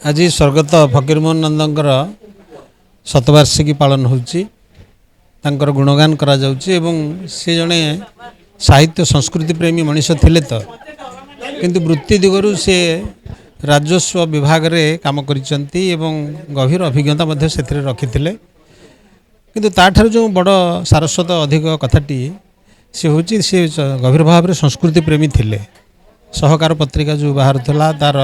आज स्वर्गत फकीरमोहन नंदंकर शतवार्षिकी पालन होची तांकर गुणगान करा जाउची एवं से जने साहित्य संस्कृति प्रेमी मनीष थिले तो किंतु वृत्ति दिगरु से राजस्व विभाग रे काम करिसंती एवं गभीर अभिज्ञता मध्ये सेथिरे रखिथिले किंतु ताठार जो बड़ सारस्वत अधिक कथाटी से होची से गभीर भाव रे संस्कृति प्रेमी थिले। सहकार पत्रिका जो बाहर थला तार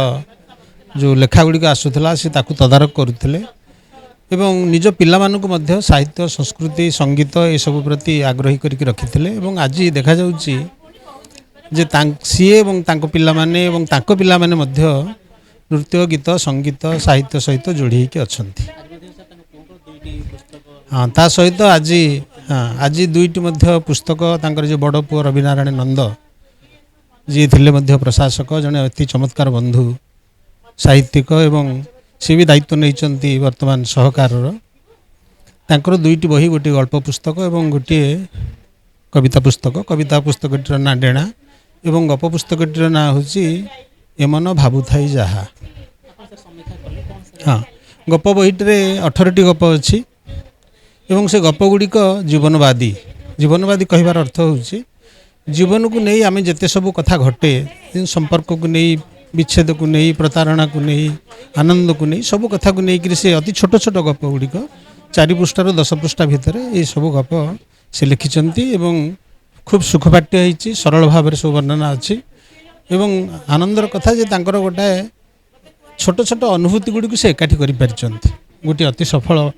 जो लेखागुड़िक आसूला से ताकू तदारक करुले एवं निज पिलामानकु मध्य साहित्य संस्कृति संगीत ये सब प्रति आग्रही करके रखिथिले एवं आज देखा जाउची जे सीए एवं तांको पिलामाने एवं तांको पिलामाने मध्य नृत्य गीत संगीत साहित्य सहित जोड़ी के अछंती। हाँ ता सहित आज आज दुईटी मध्य पुस्तक तांकर जो बड़ पुओ रविनारायण नंद जी थिले मध्य प्रशासक जने अति चमत्कार बंधु साहित्यिक एवं सी भी दायित्व नहीं वर्तमान सहकार तांकर दुईटी बही गोटे गल्प पुस्तक एवं गोटे कविता पुस्तकटीर ना डेणा एवं गप पुस्तकटीर ना हूँ एमन भावुथाई जहा। हाँ गप बहीटे 18टी गप अच्छी एवं से गप गुड़िक जीवनवादी कहबार अर्थ हूँ जीवन को नहीं आम जिते सब कथा घटे संपर्क को नहीं विच्छेद को नहीं प्रतारणा को नहीं आनंद को नहीं सब कथा को नहीं से अति छोट छोट गप गुड़िक 4 पृष्ठार 10 पृष्ठा भितर ये सब गप से लिखिंट एवं खूब सुखपाट्य होती सरल भाव में सब वर्णना अच्छी एवं आनंदर कथा जे तांकर गोटे छोट छोट अनुभूति गुड़ी से एकाठी कर गोटे अति सफल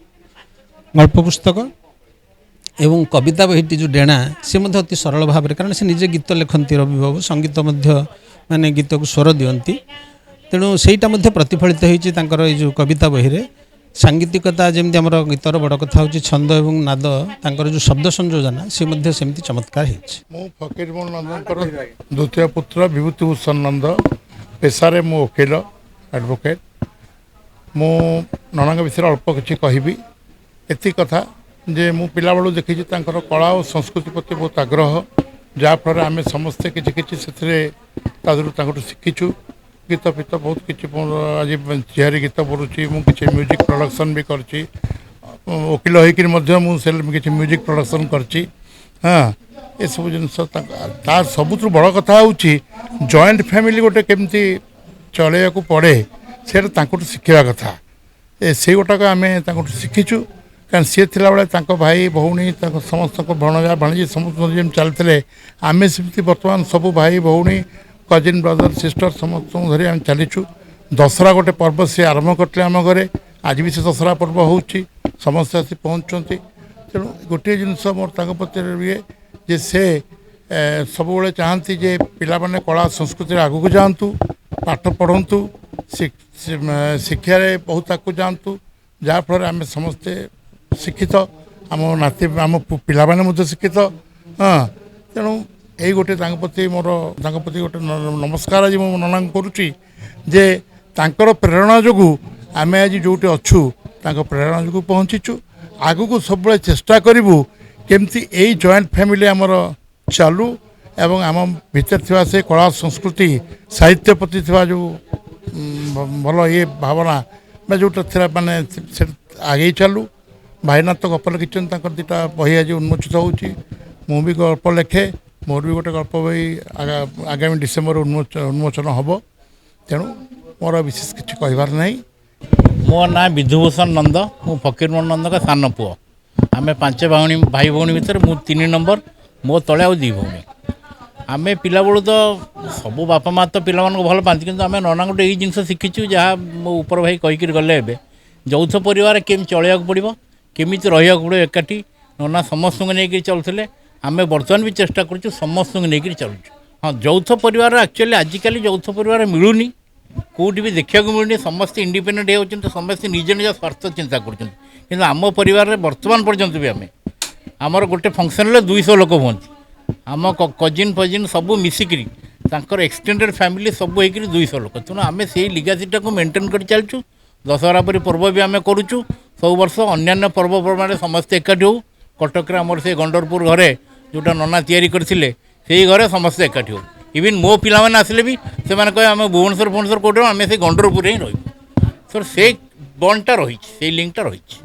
गल्प पुस्तक एवं कविता बहीटी जो डेणा सी अति सरल भाव में कारण से निजे गीत लिखती रवि बाबू संगीत माने गीत को स्वर दियंती तेणु सेटा प्रतिफलित होती जो कविता बही रे सांगीतिकता जमी आम गीतर बड़ कथा हूँ छंद एवं नाद तांकर जो शब्द संयोजना सी सेमती चमत्कार मु फकीरमोहन नंदंकर द्वितीय पुत्र विभूतिभूषण नंद पेशारे मु वकील एडवोकेट मु ननांग विषय अल्प किसी कहबी एति कथा जे मु पिला बेलू देखी कला और संस्कृति प्रति बहुत आग्रह जहाँफल आम समस्ते किसी से शिखीचु गीत फीत बहुत किसी आज चिहारी गीत पढ़ुची मुझे म्यूजिक प्रोडक्शन भी करची वकिल होकर किसी म्यूजिक प्रोडक्शन करची। हाँ ये सब जिन सबुठ बड़ कथा हूँ जॉइंट फैमिली गोटे केमती चलैया को पड़े से शिखा कथा से गोटाक आम शिखीचु कारण सी थिला बेले भाई भौणी समस्त भणजा भाणीजी समस्त चलते आम सेमती बर्तमान सब भाई भौणी कजिन ब्रदर सिस्टर समस्त धरी आम चलीचु। दशहरा गोटे पर्व सी आरंभ करते आम घरे आज भी से दशहरा पर्व हो समस्त आसी पहुँचती तेणु गोटे जिनस मोर प्रति ये जे से सब चाहती जे पिला माने कला संस्कृति आगू को जातु पाठ पढ़ु शिक्षा बहुत आगू जातु जहाँफल आम समस्ते शिक्षित आम नाती आम पिला माने शिक्षित। हाँ तेणु यही गोटे प्रति मोर प्रति गोटे नमस्कार आज मो नना करुच्ची जे तांकर प्रेरणा जो आम आज जोटी अच्छु प्रेरणा जो पहुँचीचु आगु को सब चेष्टा करूँ केमती यही जॉइंट फैमिली आमर चालू एवं आम भीतर थिबा से कला संस्कृति साहित्य प्रति थिबा जो भल ये भावना जोटा थी माने आगे चलू भाईनाथ तो गप लिखिं दुटा बही आज उन्मोचित होची मु भी गल्प लिखे मोर भी गोटे गल्प बही आगामी डिसेम्बर उन्मोचन हम तेणु मोर विशेष किसी कहबार ना। मो ना विधुभूषण नंद मु फकीरमोहन नंद का सान पुओ आम 5 भाई भौणी भितर मु 3 नंबर मो तले आ 2 भौणी आम पिला बेलू तो सब बापा माँ तो पिला भल पाती कि आम नना गोटे यही जिन शिखीचु जहाँ मो ऊपर भाई कहीकि गले यौथ परिवार केमी चलैया पड़ो केमी रहा पड़ो एकाठी नना समस्त को लेकिन चलुले आम बर्तमान भी चेष्टा करूँ समस्त को लेकिन चलुँ। हाँ यौथ परिवार एक्चुअली आजिकल यौथ परिवार मिलूनी कौटी भी देखा मिलूनी समस्त इंडिपेंडेंट होती समस्त निज निज स्वार्थ चिंता कर आम परिवार में बर्तमान पर्यंत भी आम आमर गोटे फंक्शन 200 लोक हमें आम कजिन फजिन सब मिसिकी एक्सटेंडेड फैमिली सब हो 200 लोक तेणु आम से लिगासीटा को मेंटेन कर चलचु। दशहरा परी पर्व भी आम करुचु सब वर्ष अन्य पर्वपर्वाणी समस्ते एकाठी हो कटक आमर से गंडरपुर घरे जोटा नना तैयारी करथिले से घरे समस्ते एकाठी हो इवन मो पिला माने आसिले भी से माने कहे आम भुवनेश्वर कौटे आम से गंडरपुर ही रही ସେ ବଣ୍ଡଟା ରହିଛି ସେଇ ଲିଙ୍କଟା ରହିଛି।